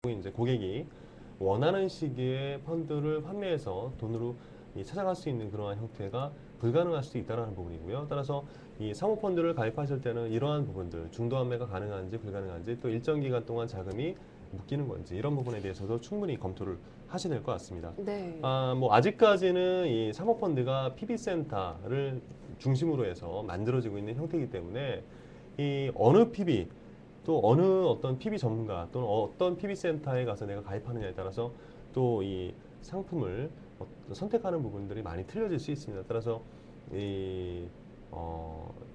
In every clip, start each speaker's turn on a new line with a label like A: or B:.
A: 이제 고객이 원하는 시기에 펀드를 판매해서 돈으로 찾아갈 수 있는 그러한 형태가 불가능할 수도 있다는 부분이고요. 따라서 이 사모펀드를 가입하실 때는 이러한 부분들, 중도 환매가 가능한지 불가능한지, 또 일정 기간 동안 자금이 묶이는 건지 이런 부분에 대해서도 충분히 검토를 하셔야 될 것 같습니다.
B: 네.
A: 뭐 아직까지는 이 사모펀드가 PB센터를 중심으로 해서 만들어지고 있는 형태이기 때문에 이 어느 PB 또 어느 어떤 PB 전문가 또는 어떤 PB 센터에 가서 내가 가입하느냐에 따라서 또 이 상품을 선택하는 부분들이 많이 틀려질 수 있습니다. 따라서 이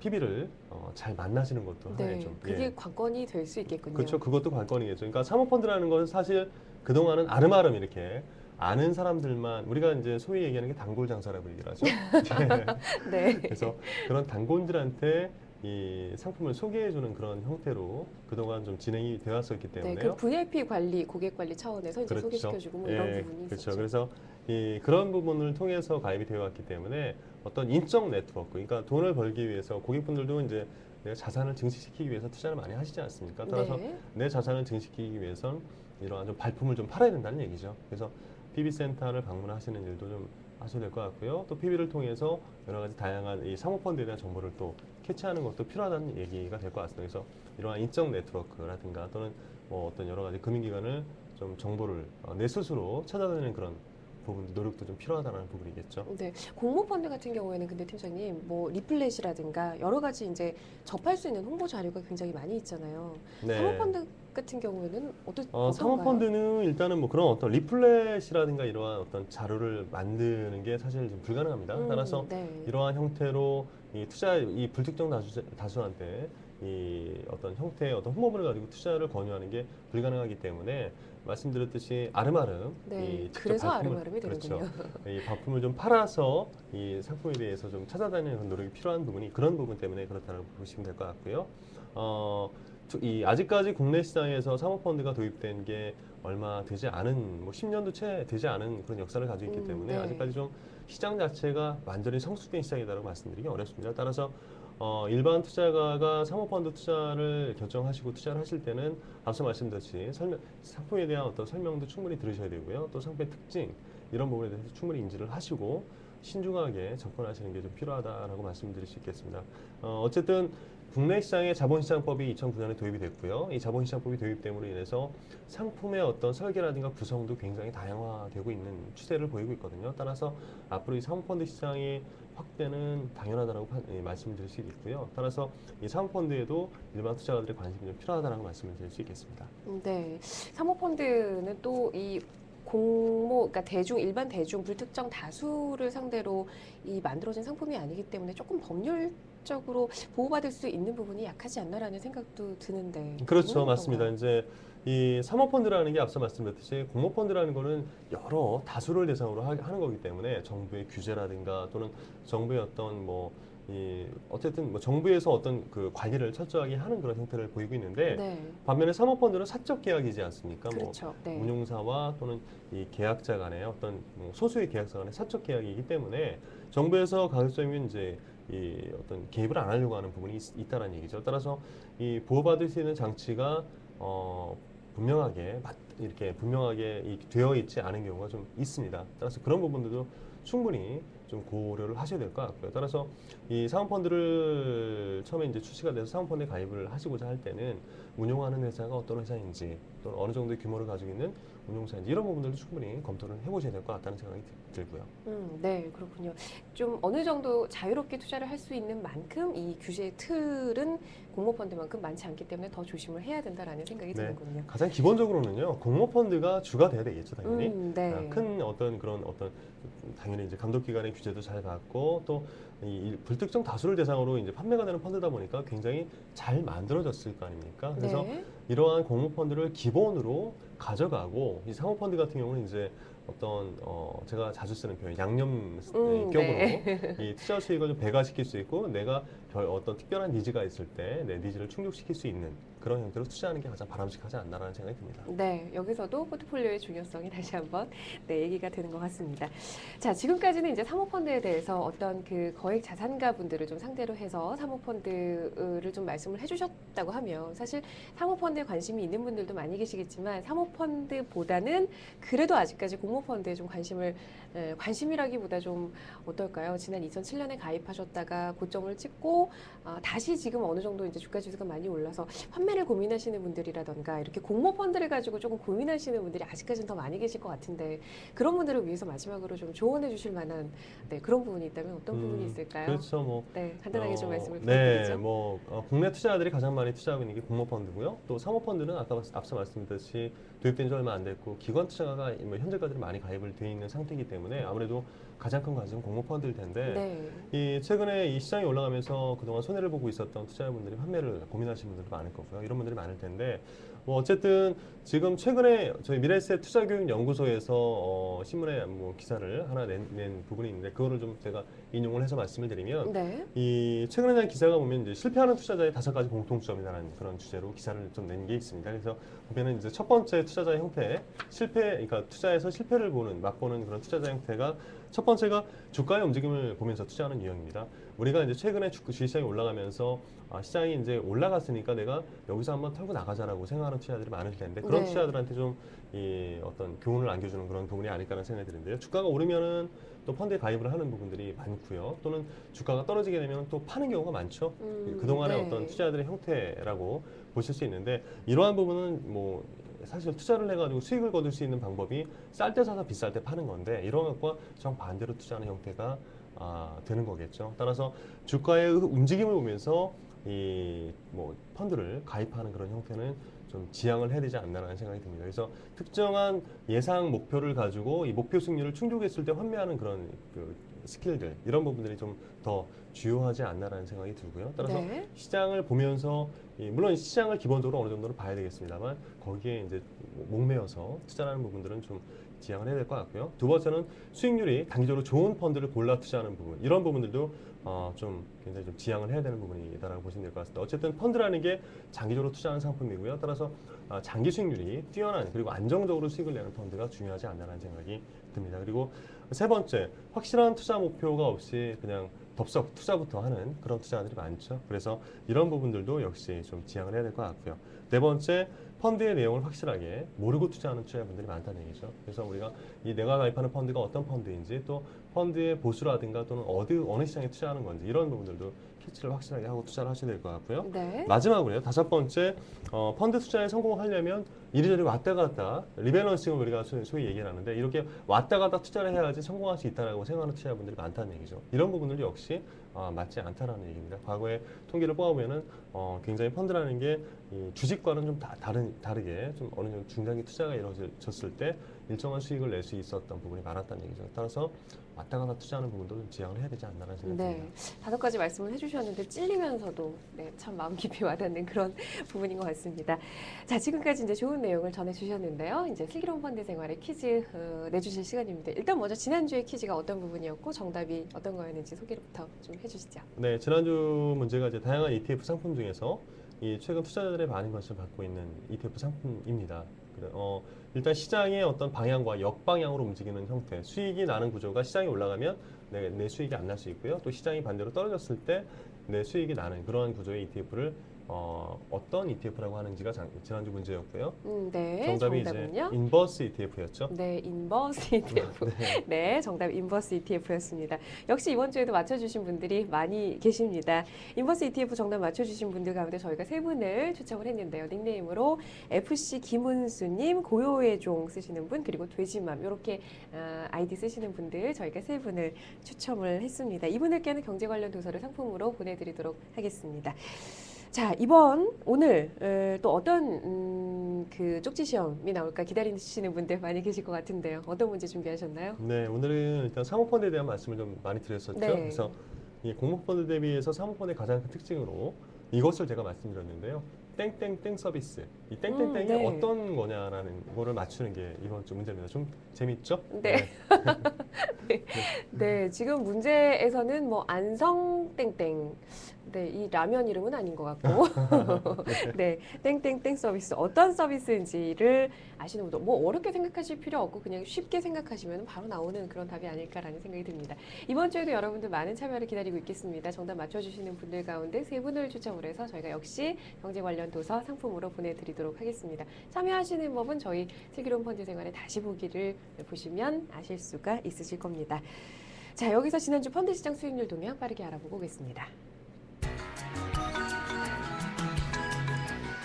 A: PB를 잘 만나시는 것도 하나의
B: 네.
A: 좀
B: 그게 관건이 될 수 있겠군요.
A: 그렇죠. 그것도 관건이겠죠. 그러니까 사모펀드라는 것은 사실 그동안은 아름아름 이렇게 아는 사람들만 우리가 이제 소위 얘기하는 게 단골 장사라고 얘기를 하죠.
B: 네.
A: 그래서 그런 단골들한테 이 상품을 소개해주는 그런 형태로 그동안 좀 진행이 되었었기
B: 네,
A: 때문에요.
B: 그 VIP 관리, 고객 관리 차원에서 이제
A: 그렇죠.
B: 소개시켜주고 뭐 이런
A: 예,
B: 부분이
A: 그렇죠.
B: 있었죠.
A: 그래서 그런 부분을 통해서 가입이 되어 왔기 때문에 어떤 인적 네트워크, 그러니까 돈을 벌기 위해서 고객분들도 이제 내가 자산을 증식시키기 위해서 투자를 많이 하시지 않습니까? 따라서
B: 네.
A: 내 자산을 증식시키기 위해선 이러한 좀 발품을 좀 팔아야 된다는 얘기죠. 그래서 PB 센터를 방문하시는 일도 좀 하셔야 될 것 같고요. 또 PB를 통해서 여러 가지 다양한 이 사모펀드에 대한 정보를 또 캐치하는 것도 필요하다는 얘기가 될 것 같습니다. 그래서 이러한 인적 네트워크라든가 또는 뭐 어떤 여러 가지 금융기관을 좀 정보를 내 스스로 찾아다니는 그런 부분 노력도 좀 필요하다는 부분이겠죠.
B: 네, 공모펀드 같은 경우에는 근데 팀장님 뭐 리플렛이라든가 여러 가지 이제 접할 수 있는 홍보 자료가 굉장히 많이 있잖아요.
A: 네.
B: 사모펀드 같은 경우에는 어떤가요?
A: 사모펀드는 일단은 뭐 그런 어떤 리플렛이라든가 이러한 어떤 자료를 만드는 게 사실 좀 불가능합니다. 따라서
B: 네.
A: 이러한 형태로 이 불특정 다수한테 이 어떤 형태의 어떤 홍보물을 가지고 투자를 권유하는 게 불가능하기 때문에 말씀드렸듯이 아름아름
B: 네,
A: 이 직접
B: 그래서
A: 발품을
B: 아름아름이 되는군요.
A: 그렇죠. 이 발품을 좀 팔아서 이 상품에 대해서 좀 찾아다니는 그런 노력이 필요한 부분이 그런 부분 때문에 그렇다고 보시면 될 것 같고요. 아직까지 국내 시장에서 사모펀드가 도입된 게 얼마 되지 않은, 뭐 10년도 채 되지 않은 그런 역사를 가지고 있기 때문에
B: 네.
A: 아직까지 좀 시장 자체가 완전히 성숙된 시장이라고 말씀드리기 어렵습니다. 따라서 일반 투자가가 사모펀드 투자를 결정하시고 투자를 하실 때는 앞서 말씀드렸듯이 상품에 대한 어떤 설명도 충분히 들으셔야 되고요. 또 상품의 특징 이런 부분에 대해서 충분히 인지를 하시고 신중하게 접근하시는 게 좀 필요하다라고 말씀드릴 수 있겠습니다. 어쨌든 국내 시장의 자본시장법이 2009년에 도입이 됐고요. 이 자본시장법이 도입됨으로 인해서 상품의 어떤 설계라든가 구성도 굉장히 다양화되고 있는 추세를 보이고 있거든요. 따라서 앞으로 이 사모펀드 시장의 확대는 당연하다고 말씀드릴 수 있고요. 따라서 이 사모펀드에도 일반 투자자들의 관심이 좀 필요하다고 말씀을 드릴 수 있겠습니다.
B: 네, 사모펀드는 또 이 그러니까 일반 대중, 불특정 다수를 상대로 이 만들어진 상품이 아니기 때문에 조금 법률적으로 보호받을 수 있는 부분이 약하지 않나라는 생각도 드는데.
A: 그렇죠,
B: 그건
A: 맞습니다.
B: 어떤가요?
A: 이제 이 사모펀드라는 게 앞서 말씀드렸듯이 공모펀드라는 거는 여러 다수를 대상으로 하는 거기 때문에 정부의 규제라든가 또는 정부의 어떤 어쨌든 뭐 정부에서 어떤 그 관리를 철저하게 하는 그런 형태를 보이고 있는데
B: 네,
A: 반면에 사모펀드는 사적 계약이지 않습니까?
B: 그렇죠. 네.
A: 운용사와 또는 이 계약자 간의 어떤 소수의 계약자 간의 사적 계약이기 때문에 정부에서 가급적이면 이제 이 어떤 개입을 안 하려고 하는 부분이 있다는 얘기죠. 따라서 이 보호받을 수 있는 장치가 분명하게 되어 있지 않은 경우가 좀 있습니다. 따라서 그런 부분들도 충분히 좀 고려를 하셔야 될 것 같고요. 따라서 이 사모펀드를 처음에 이제 출시가 돼서 사모펀드에 가입을 하시고자 할 때는 운용하는 회사가 어떤 회사인지 또는 어느 정도의 규모를 가지고 있는 운용사인지 이런 부분들도 충분히 검토를 해보셔야 될 것 같다는 생각이 들고요.
B: 네, 그렇군요. 좀 어느 정도 자유롭게 투자를 할 수 있는 만큼 이 규제의 틀은 공모펀드만큼 많지 않기 때문에 더 조심을 해야 된다라는 생각이 드는군요.
A: 가장 기본적으로는요, 공모펀드가 주가 돼야 되겠죠, 당연히.
B: 네.
A: 큰 어떤 당연히 이제 감독기관의 규제도 잘 받고 또 이 불특정 다수를 대상으로 이제 판매가 되는 펀드다 보니까 굉장히 잘 만들어졌을 거 아닙니까? 그래서
B: 네.
A: 이러한 공모펀드를 기본으로 가져가고 이 사모펀드 같은 경우는 이제 제가 자주 쓰는 표현 양념격으로
B: 네.
A: 이 투자 수익을 좀 배가시킬 수 있고 내가 어떤 특별한 니즈가 있을 때 내 니즈를 충족시킬 수 있는 그런 형태로 투자하는 게 가장 바람직하지 않나라는 생각이 듭니다.
B: 네, 여기서도 포트폴리오의 중요성이 다시 한번 얘기가 되는 것 같습니다. 자, 지금까지는 이제 사모펀드에 대해서 어떤 그 거액 자산가 분들을 좀 상대로 해서 사모펀드를 좀 말씀을 해주셨다고 하면 사실 사모펀드에 관심이 있는 분들도 많이 계시겠지만 사모펀드보다는 그래도 아직까지 공모펀드에 좀 관심이라기보다 좀 어떨까요? 지난 2007년에 가입하셨다가 고점을 찍고 다시 지금 어느 정도 이제 주가 지수가 많이 올라서 판매를 고민하시는 분들이라던가 이렇게 공모펀드를 가지고 조금 고민하시는 분들이 아직까지는 더 많이 계실 것 같은데 그런 분들을 위해서 마지막으로 좀 조언해 주실 만한 그런 부분이 있다면 어떤 부분이 있을까요?
A: 그렇죠. 뭐
B: 네, 간단하게 좀 말씀을
A: 네,
B: 부탁드리죠.
A: 뭐 국내 투자자들이 가장 많이 투자하고 있는 게 공모펀드고요. 또 사모펀드는 앞서 말씀드렸듯이 도입된 지 얼마 안 됐고 기관 투자가 뭐 현재까지 많이 가입을 돼 있는 상태이기 때문에 아무래도 가장 큰 관심은 공모펀드일 텐데
B: 네.
A: 이 최근에 이 시장이 올라가면서 그동안 손해를 보고 있었던 투자자분들이 판매를 고민하시는 분들도 많을 거고요. 이런 분들이 많을 텐데 뭐 어쨌든 지금 최근에 저희 미래에셋 투자교육연구소에서 신문에 뭐 기사를 하나 낸 부분이 있는데 그거를 좀 제가 인용을 해서 말씀을 드리면
B: 네.
A: 이 최근에 난 기사가 보면 이제 실패하는 투자자의 5가지 공통점이라는 그런 주제로 기사를 좀 낸 게 있습니다. 그래서 보면은 이제 첫 번째 투자자 형태 그러니까 투자에서 실패를 맛보는 그런 투자자 형태가 첫 번째가 주가의 움직임을 보면서 투자하는 유형입니다. 우리가 이제 최근에 주식시장이 올라가면서 시장이 이제 올라갔으니까 내가 여기서 한번 털고 나가자라고 생각하는 투자자들이 많을 텐데 그런
B: 네.
A: 투자자들한테 좀 이 어떤 교훈을 안겨주는 그런 부분이 아닐까라는 생각이 드는데요. 주가가 오르면은 또 펀드에 가입을 하는 부분들이 많고요. 또는 주가가 떨어지게 되면 또 파는 경우가 많죠. 그동안의
B: 네.
A: 어떤 투자들의 형태라고 보실 수 있는데 이러한 부분은 뭐 사실 투자를 해가지고 수익을 거둘 수 있는 방법이 쌀 때 사서 비쌀 때 파는 건데 이런 것과 정반대로 투자하는 형태가 되는 거겠죠. 따라서 주가의 움직임을 보면서 이 뭐 펀드를 가입하는 그런 형태는 좀 지양을 해야 되지 않나라는 생각이 듭니다. 그래서 특정한 예상 목표를 가지고 이 목표 수익률을 충족했을 때 환매하는 그런 그 스킬들 이런 부분들이 좀 더 주요하지 않나라는 생각이 들고요. 따라서
B: 네.
A: 시장을 보면서 물론 시장을 기본적으로 어느 정도는 봐야 되겠습니다만 거기에 이제 목매어서 투자하는 부분들은 좀 지양을 해야 될 것 같고요. 두 번째는 수익률이 단기적으로 좋은 펀드를 골라 투자하는 부분 이런 부분들도 좀 굉장히 좀 지양을 해야 되는 부분이다라고 보시면 될 것 같습니다. 어쨌든 펀드라는 게 장기적으로 투자하는 상품이고요. 따라서 장기 수익률이 뛰어난 그리고 안정적으로 수익을 내는 펀드가 중요하지 않나라는 생각이 듭니다. 그리고 세 번째, 확실한 투자 목표가 없이 그냥 덥석 투자부터 하는 그런 투자자들이 많죠. 그래서 이런 부분들도 역시 좀 지양을 해야 될 것 같고요. 네 번째, 펀드의 내용을 확실하게 모르고 투자하는 투자자분들이 많다는 얘기죠. 그래서 우리가 내가 가입하는 펀드가 어떤 펀드인지 또 펀드의 보수라든가 또는 어느 시장에 투자하는 건지 이런 부분들도 캐치를 확실하게 하고 투자를 하셔야 될 것 같고요.
B: 네.
A: 마지막으로요. 다섯 번째, 펀드 투자에 성공하려면 이리저리 왔다 갔다 리밸런싱을 우리가 소위 얘기를 하는데 이렇게 왔다 갔다 투자를 해야지 성공할 수 있다라고 생각하는 투자자분들이 많다는 얘기죠. 이런 부분들도 역시 맞지 않다라는 얘기입니다. 과거에 통계를 뽑아보면은 굉장히 펀드라는 게 이 주식과는 좀 다르게 좀 어느 정도 중장기 투자가 이루어졌을 때 일정한 수익을 낼 수 있었던 부분이 많았다는 얘기죠. 따라서 왔다 갔다 투자하는 부분도 좀 지양을 해야 되지 않나라는 생각이
B: 네,
A: 듭니다.
B: 5가지 말씀을 해주셨는데 찔리면서도 참 마음 깊이 와닿는 그런 부분인 것 같습니다. 자, 지금까지 이제 좋은 내용을 전해주셨는데요. 이제 슬기로운 펀드 생활의 퀴즈 내주실 시간입니다. 일단 먼저 지난주의 퀴즈가 어떤 부분이었고 정답이 어떤 거였는지 소개부터 좀 해주시죠.
A: 네, 지난주 문제가 이제 다양한 ETF 상품 중에서 이 최근 투자자들의 많은 관심을 받고 있는 ETF 상품입니다. 일단 시장의 어떤 방향과 역방향으로 움직이는 형태, 수익이 나는 구조가 시장이 올라가면 내 수익이 안 날 수 있고요. 또 시장이 반대로 떨어졌을 때 내 수익이 나는 그러한 구조의 ETF를 어떤 ETF라고 하는지가 지난주 문제였고요.
B: 네,
A: 정답이
B: 정답은요?
A: 이제 인버스 ETF였죠.
B: 네, 인버스 ETF. 네, 정답 인버스 ETF였습니다. 역시 이번 주에도 맞춰주신 분들이 많이 계십니다. 인버스 ETF 정답 맞춰주신 분들 가운데 저희가 3분을 추첨을 했는데요. 닉네임으로 FC 김은수님, 고요의 종 쓰시는 분, 그리고 돼지맘 이렇게 아이디 쓰시는 분들 저희가 3분을 추첨을 했습니다. 이분들께는 경제 관련 도서를 상품으로 보내드리도록 하겠습니다. 자, 오늘 또 어떤 그 쪽지 시험이 나올까 기다리시는 분들 많이 계실 것 같은데요. 어떤 문제 준비하셨나요?
A: 네, 오늘은 일단 사모펀드에 대한 말씀을 좀 많이 드렸었죠.
B: 네.
A: 그래서 이 공모펀드 대비해서 사모펀드의 가장 큰 특징으로 이것을 제가 말씀드렸는데요. 땡땡땡 서비스. 이 땡땡땡이
B: 네.
A: 어떤 거냐라는 거를 맞추는 게 이번 주 문제입니다. 좀 재밌죠?
B: 네. 네, 지금 문제에서는 뭐 안성 땡땡. 네, 이 라면 이름은 아닌 것 같고. 네, 땡땡땡 서비스. 어떤 서비스인지를 아시는 분들, 뭐 어렵게 생각하실 필요 없고 그냥 쉽게 생각하시면 바로 나오는 그런 답이 아닐까라는 생각이 듭니다. 이번 주에도 여러분들 많은 참여를 기다리고 있겠습니다. 정답 맞춰주시는 분들 가운데 3분을 추첨을 해서 저희가 역시 경제 관련 도서 상품으로 보내드리도록 하겠습니다. 참여하시는 법은 저희 슬기로운 펀드 생활에 다시 보기를 보시면 아실 수가 있으실 겁니다. 자, 여기서 지난주 펀드 시장 수익률 동향 빠르게 알아보고 오겠습니다.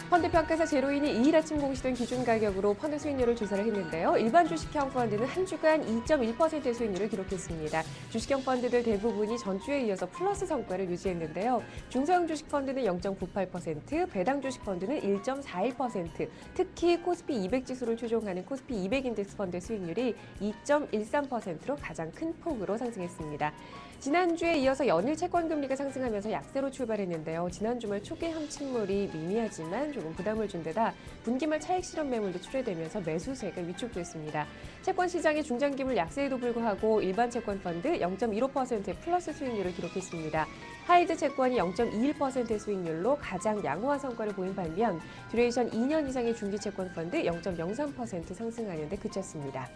B: 펀드평가사 제로인이 2일 아침 공시된 기준 가격으로 펀드 수익률을 조사를 했는데요. 일반 주식형 펀드는 한 주간 2.1%의 수익률을 기록했습니다. 주식형 펀드들 대부분이 전주에 이어서 플러스 성과를 유지했는데요. 중소형 주식 펀드는 0.98%, 배당 주식 펀드는 1.41%, 특히 코스피 200 지수를 추종하는 코스피 200 인덱스 펀드의 수익률이 2.13%로 가장 큰 폭으로 상승했습니다. 지난주에 이어서 연일 채권 금리가 상승하면서 약세로 출발했는데요. 지난 주말 초기 함침물이 미미하지만 조금 부담을 준 데다 분기말 차익 실현 매물도 출회되면서 매수세가 위축됐습니다. 채권 시장의 중장기물 약세에도 불구하고 일반 채권 펀드 0.15%의 플러스 수익률을 기록했습니다. 하이드 채권이 0.21%의 수익률로 가장 양호한 성과를 보인 반면 듀레이션 2년 이상의 중기 채권 펀드 0.03% 상승하는 데 그쳤습니다.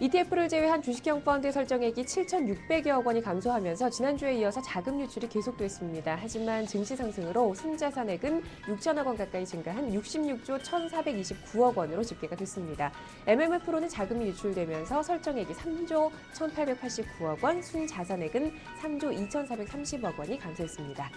B: ETF를 제외한 주식형 펀드 설정액이 7,600여억 원이 감소하면서 지난주에 이어서 자금 유출이 계속됐습니다. 하지만 증시 상승으로 순자산액은 6천억 원 가까이 증가한 66조 1,429억 원으로 집계가 됐습니다. MMF로는 자금이 유출되면서 설정액이 3조 1,889억 원, 순자산액은 3조 2,430억 원이 감소했습니다.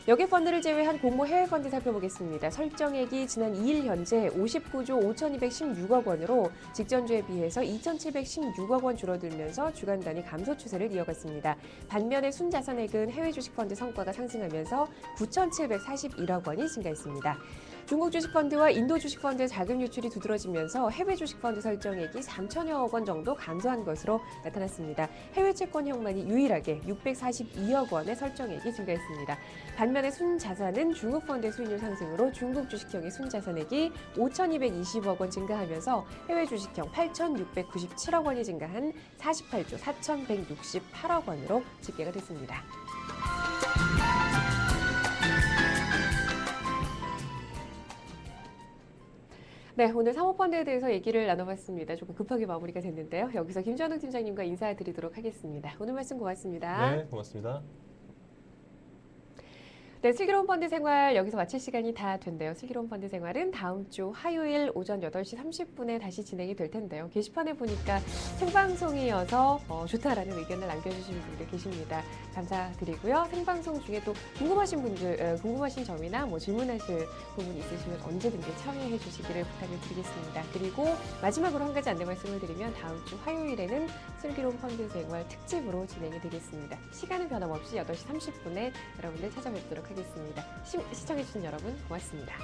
B: 여객 펀드를 제외한 공모 해외 펀드 살펴보겠습니다. 설정액이 지난 2일 현재 59조 5,216억 원으로 직전주에 비해서 2,716억 원 줄어들면서 주간 단위 감소 추세를 이어갔습니다. 반면에 순자산액은 해외 주식 펀드 성과가 상승하면서 9,741억 원이 증가했습니다. 중국 주식펀드와 인도 주식펀드의 자금 유출이 두드러지면서 해외 주식펀드 설정액이 3천여억 원 정도 감소한 것으로 나타났습니다. 해외 채권형만이 유일하게 642억 원의 설정액이 증가했습니다. 반면에 순자산은 중국 펀드의 수익률 상승으로 중국 주식형의 순자산액이 5,220억 원 증가하면서 해외 주식형 8,697억 원이 증가한 48조 4,168억 원으로 집계가 됐습니다. 네, 오늘 사모펀드에 대해서 얘기를 나눠봤습니다. 조금 급하게 마무리가 됐는데요. 여기서 김전웅 팀장님과 인사드리도록 하겠습니다. 오늘 말씀 고맙습니다.
A: 네, 고맙습니다.
B: 네, 슬기로운 펀드 생활 여기서 마칠 시간이 다 된대요. 슬기로운 펀드 생활은 다음 주 화요일 오전 8시 30분에 다시 진행이 될 텐데요. 게시판에 보니까 생방송이어서 좋다라는 의견을 남겨주신 분들 계십니다. 감사드리고요. 생방송 중에 또 궁금하신 분들, 궁금하신 점이나 뭐 질문하실 부분 있으시면 언제든지 참여해 주시기를 부탁을 드리겠습니다. 그리고 마지막으로 한 가지 안내 말씀을 드리면 다음 주 화요일에는 슬기로운 펀드 생활 특집으로 진행이 되겠습니다. 시간은 변함없이 8시 30분에 여러분들 찾아뵙도록 하겠습니다. 시청해주신 여러분 고맙습니다.